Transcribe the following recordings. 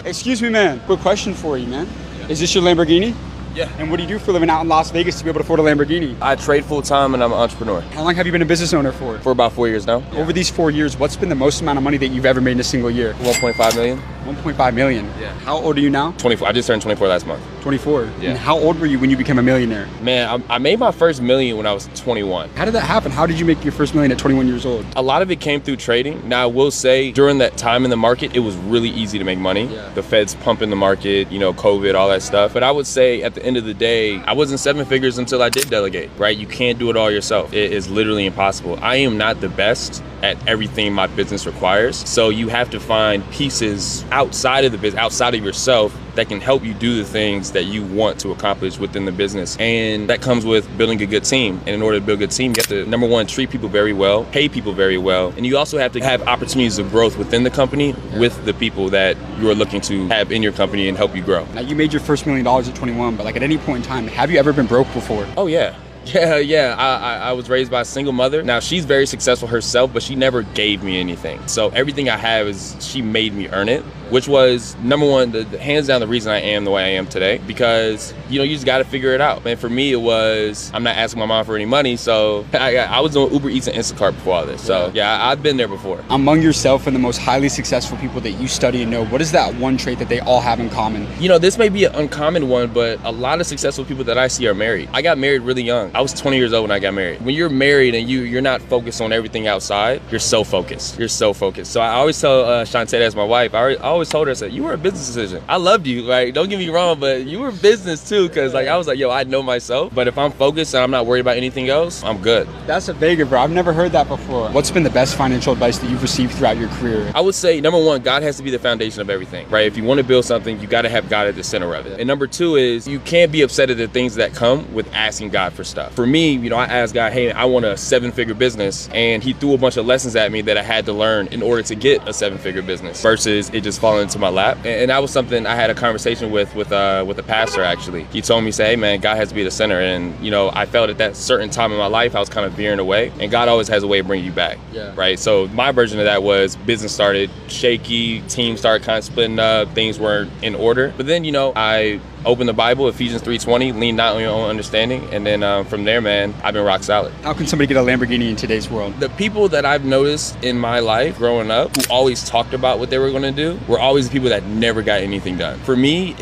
Excuse me, man. Quick question for you, man. Is this your Lamborghini? Yeah. And what do you do for a living out in Las Vegas to be able to afford a Lamborghini? I trade full time and I'm an entrepreneur. How long have you been a business owner for? For about 4 years now. Over these 4 years, what's been the most amount of money that you've ever made in a single year? 1.5 million. 1.5 million. Yeah. How old are you now? 24. I just turned 24 last month. 24. Yeah. And how old were you when you became a millionaire? Man, I made my first million when I was 21. How did that happen? How did you make your first million at 21 years old? A lot of it came through trading. Now, I will say during that time in the market, it was really easy to make money. Yeah. The Fed's pumping the market, COVID, all that stuff. But I would say at the end of the day, I wasn't seven figures until I did delegate, right? You can't do it all yourself. It is literally impossible. I am not the best at everything my business requires. So you have to find pieces outside of the business, outside of yourself, that can help you do the things that you want to accomplish within the business. And that comes with building a good team. And in order to build a good team, you have to, number one, treat people very well, pay people very well. And you also have to have opportunities of growth within the company with the people that you are looking to have in your company and help you grow. Now, you made your first $1 million at 21, but at any point in time, have you ever been broke before? Oh, yeah. Yeah. I was raised by a single mother. Now, she's very successful herself, but she never gave me anything. So everything I have is she made me earn it, which was, number one, the hands down the reason I am the way I am today, because, you just got to figure it out. And for me, it was, I'm not asking my mom for any money. So I was doing Uber Eats and Instacart before all this. So yeah, I've been there before. Among yourself and the most highly successful people that you study and know, what is that one trait that they all have in common? This may be an uncommon one, but a lot of successful people that I see are married. I got married really young. I was 20 years old when I got married. When you're married and you're not focused on everything outside, you're so focused. So I always tell Shantae, that's my wife, I always told her, I said, you were a business decision. I loved you, right? Don't get me wrong, but you were business too, because I was like, yo, I know myself. But if I'm focused and I'm not worried about anything else, I'm good. That's a banger, bro. I've never heard that before. What's been the best financial advice that you've received throughout your career? I would say, number one, God has to be the foundation of everything, right? If you want to build something, you got to have God at the center of it. And number two is, you can't be upset at the things that come with asking God for stuff. For me, I asked God, hey, I want a 7-figure business. And he threw a bunch of lessons at me that I had to learn in order to get a 7-figure business versus it just falling into my lap. And that was something I had a conversation with a pastor, actually. He told me, say, hey, man, God has to be the center. And, I felt at that certain time in my life, I was kind of veering away. And God always has a way of bringing you back, right? So my version of that was business started shaky, team started kind of splitting up, things weren't in order. But then, I opened the Bible, Ephesians 3:20, lean not on your own understanding. And then from there, man, I've been rock solid. How can somebody get a Lamborghini in today's world? The people that I've noticed in my life growing up who always talked about what they were going to do were always the people that never got anything done. For me,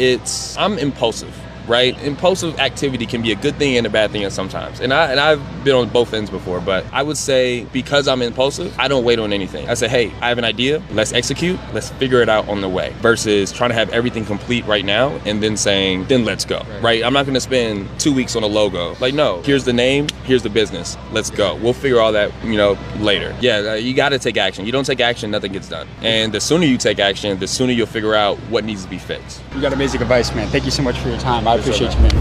I'm impulsive. Right? Impulsive activity can be a good thing and a bad thing sometimes. And I've been on both ends before, but I would say because I'm impulsive, I don't wait on anything. I say, hey, I have an idea, let's execute, let's figure it out on the way, versus trying to have everything complete right now and then saying, then let's go, right? I'm not gonna spend 2 weeks on a logo. No, here's the name, here's the business, let's go. We'll figure all that, later. Yeah, you gotta take action. You don't take action, nothing gets done. And the sooner you take action, the sooner you'll figure out what needs to be fixed. You got amazing advice, man. Thank you so much for your time. I appreciate you, man.